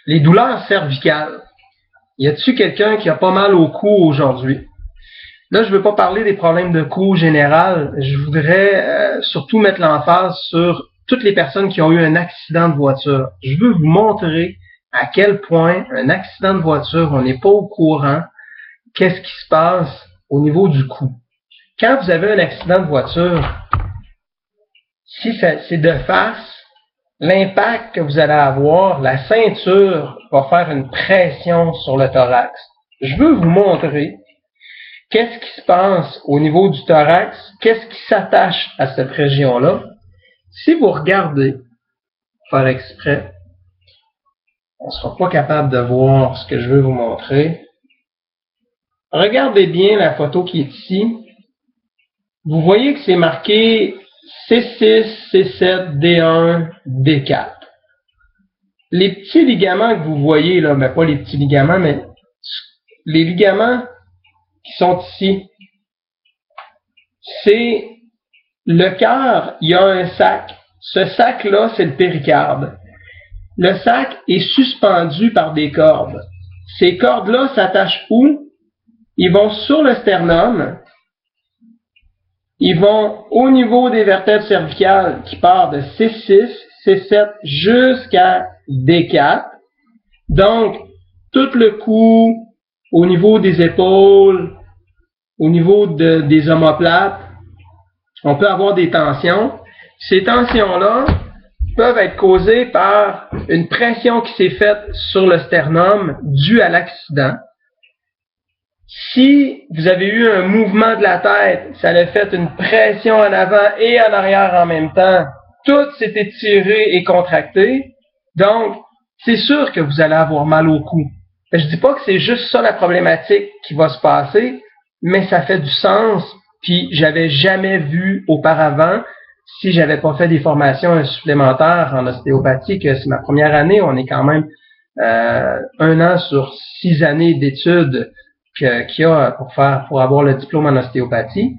Les douleurs cervicales. Y a-t-il quelqu'un qui a pas mal au cou aujourd'hui? Là, je veux pas parler des problèmes de cou général. Je voudrais surtout mettre l'emphase sur toutes les personnes qui ont eu un accident de voiture. Je veux vous montrer à quel point un accident de voiture, on n'est pas au courant. Qu'est-ce qui se passe au niveau du cou? Quand vous avez un accident de voiture, si c'est de face, l'impact que vous allez avoir, la ceinture va faire une pression sur le thorax. Je veux vous montrer qu'est-ce qui se passe au niveau du thorax, qu'est-ce qui s'attache à cette région-là. Si vous regardez, faire exprès, on ne sera pas capable de voir ce que je veux vous montrer. Regardez bien la photo qui est ici. Vous voyez que c'est marqué C6, C7, D1, D4. Les petits ligaments que vous voyez, là, mais pas les petits ligaments, mais les ligaments qui sont ici, c'est le cœur, il y a un sac. Ce sac-là, c'est le péricarde. Le sac est suspendu par des cordes. Ces cordes-là s'attachent où? Ils vont sur le sternum. Ils vont au niveau des vertèbres cervicales qui partent de C6, C7 jusqu'à D4. Donc, tout le cou, au niveau des épaules, au niveau des omoplates, on peut avoir des tensions. Ces tensions-là peuvent être causées par une pression qui s'est faite sur le sternum due à l'accident. Si vous avez eu un mouvement de la tête, ça a fait une pression en avant et en arrière en même temps, tout s'est étiré et contracté, donc c'est sûr que vous allez avoir mal au cou. Je dis pas que c'est juste ça la problématique qui va se passer, mais ça fait du sens, puis j'avais jamais vu auparavant, si j'avais pas fait des formations supplémentaires en ostéopathie, que c'est ma première année, on est quand même 1 an sur 6 années d'études qu'il y a pour avoir le diplôme en ostéopathie.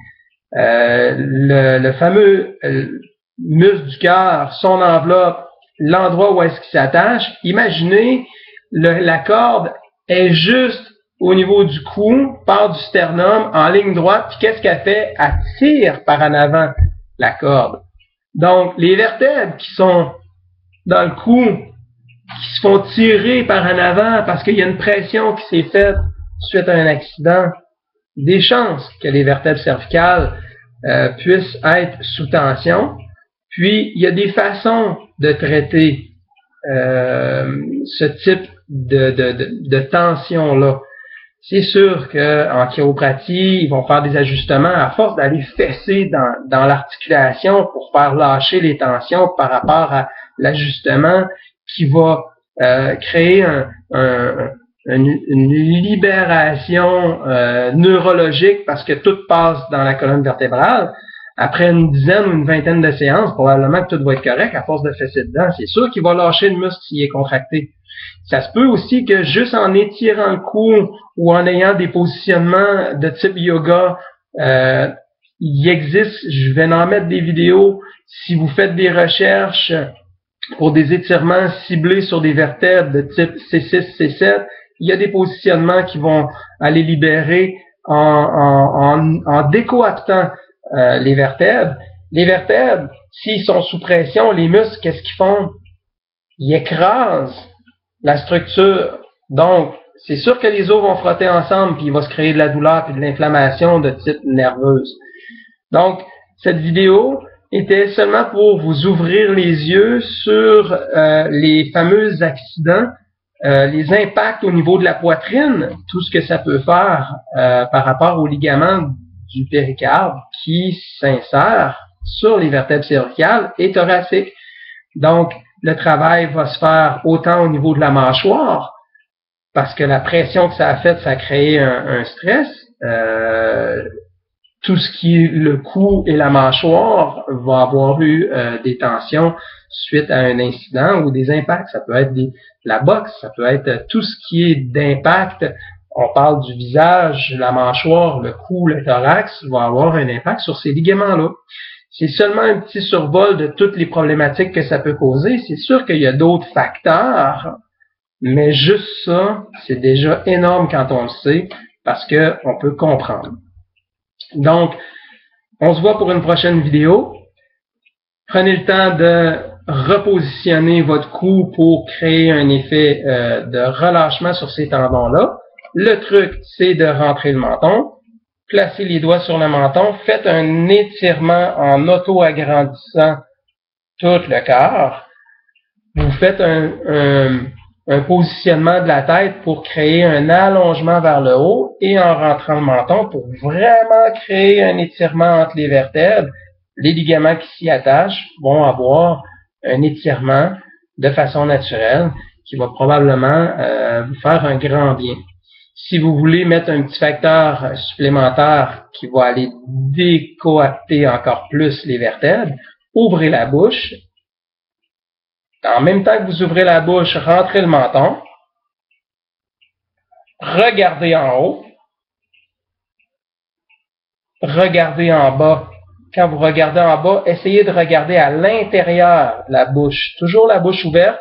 Le fameux muscle du cœur, son enveloppe, l'endroit où est-ce qu'il s'attache, imaginez, la corde est juste au niveau du cou, part du sternum, en ligne droite, puis qu'est-ce qu'elle fait? Elle tire par en avant la corde. Donc, les vertèbres qui sont dans le cou, qui se font tirer par en avant parce qu'il y a une pression qui s'est faite suite à un accident, des chances que les vertèbres cervicales puissent être sous tension. Puis, il y a des façons de traiter ce type de tension-là. C'est sûr qu'en chiropratie, ils vont faire des ajustements à force d'aller fesser dans l'articulation pour faire lâcher les tensions par rapport à l'ajustement qui va créer une libération neurologique parce que tout passe dans la colonne vertébrale. Après une dizaine ou une vingtaine de séances, probablement que tout va être correct à force de fesser dedans. C'est sûr qu'il va lâcher le muscle s'il est contracté. Ça se peut aussi que juste en étirant le cou ou en ayant des positionnements de type yoga, il existe, je vais en mettre des vidéos, si vous faites des recherches pour des étirements ciblés sur des vertèbres de type C6, C7, il y a des positionnements qui vont aller libérer en décoaptant les vertèbres. Les vertèbres, s'ils sont sous pression, les muscles, qu'est-ce qu'ils font? Ils écrasent la structure. Donc, c'est sûr que les os vont frotter ensemble, puis il va se créer de la douleur et de l'inflammation de type nerveuse. Donc, cette vidéo était seulement pour vous ouvrir les yeux sur les fameux accidents, les impacts au niveau de la poitrine, tout ce que ça peut faire par rapport aux ligaments du péricarde qui s'insèrent sur les vertèbres cervicales et thoraciques. Donc, le travail va se faire autant au niveau de la mâchoire, parce que la pression que ça a faite, ça a créé un stress. Tout ce qui est le cou et la mâchoire va avoir eu des tensions suite à un incident ou des impacts. Ça peut être la boxe, ça peut être tout ce qui est d'impact. On parle du visage, la mâchoire, le cou, le thorax, va avoir un impact sur ces ligaments-là. C'est seulement un petit survol de toutes les problématiques que ça peut causer. C'est sûr qu'il y a d'autres facteurs, Mais juste ça, c'est déjà énorme quand on le sait, parce que on peut comprendre. Donc, on se voit pour une prochaine vidéo. Prenez le temps de repositionner votre cou pour créer un effet de relâchement sur ces tendons-là. Le truc, c'est de rentrer le menton, placer les doigts sur le menton, faites un étirement en auto-agrandissant tout le corps. Vous faites un positionnement de la tête pour créer un allongement vers le haut et en rentrant le menton pour vraiment créer un étirement entre les vertèbres. Les ligaments qui s'y attachent vont avoir un étirement de façon naturelle qui va probablement vous faire un grand bien. Si vous voulez mettre un petit facteur supplémentaire qui va aller décoacter encore plus les vertèbres, ouvrez la bouche. En même temps que vous ouvrez la bouche, rentrez le menton. Regardez en haut. Regardez en bas. Quand vous regardez en bas, essayez de regarder à l'intérieur de la bouche. Toujours la bouche ouverte.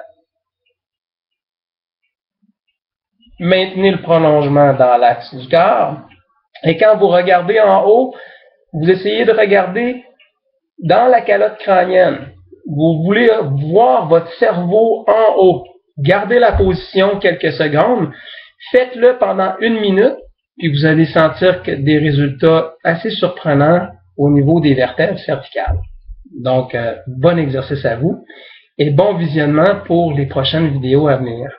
Maintenez le prolongement dans l'axe du corps. Et quand vous regardez en haut, vous essayez de regarder dans la calotte crânienne. Vous voulez voir votre cerveau en haut. Gardez la position quelques secondes. Faites-le pendant 1 minute, puis vous allez sentir que des résultats assez surprenants au niveau des vertèbres cervicales. Donc, bon exercice à vous et bon visionnement pour les prochaines vidéos à venir.